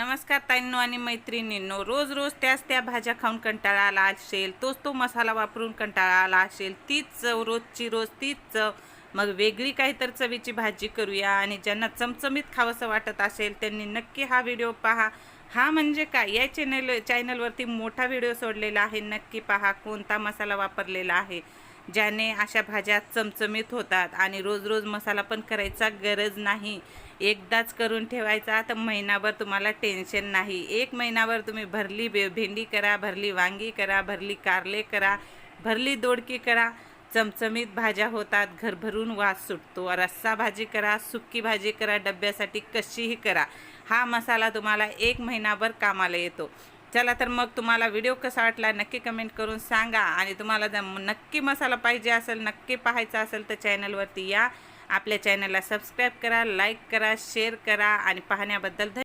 नमस्कार ताईंनो आणि मैत्रिणींनो, रोज रोज त्या भाज्या खाऊन कंटाळा आला असेल, तोच तो मसाला वापरून कंटाळा आला असेल, तीच चव रोजची रोज तीच चव. मग वेगळी काहीतरी चवीची भाजी करूया. आणि ज्यांना चमचमीत खावंसं वाटत असेल त्यांनी नक्की हा व्हिडिओ पहा. हा म्हणजे काय, या चॅनलवरती मोठा व्हिडिओ सोडलेला आहे, नक्की पहा कोणता मसाला वापरलेला आहे, ज्याने अशा भाज्या चमचमीत होतात. आणि रोज रोज मसाला पण करायचा गरज नाही, एकदाच करून ठेवायचा तर महिनाभर तुम्हाला टेन्शन नाही. एक महिनाभर तुम्ही भरली भेंडी करा, भरली वांगी करा, भरली कारले करा, भरली दोडकी करा, चमचमीत भाज्या होतात, घरभरून वास सुटतो. रस्सा भाजी करा, सुक्की भाजी करा, डब्यासाठी कशीही करा, हा मसाला तुम्हाला एक महिनाभर कामाला येतो. चला तर मग तुम्हाला व्हिडिओ कसा वाटला नक्की कमेंट करून सांगा. आणि तुम्हाला नक्की मसाला पाहिजे असेल, नक्की पाहायचा असेल तर चॅनलवरती या, आपल्या चॅनलला सबस्क्राईब करा, लाईक करा, शेअर करा. आणि पाहण्याबद्दल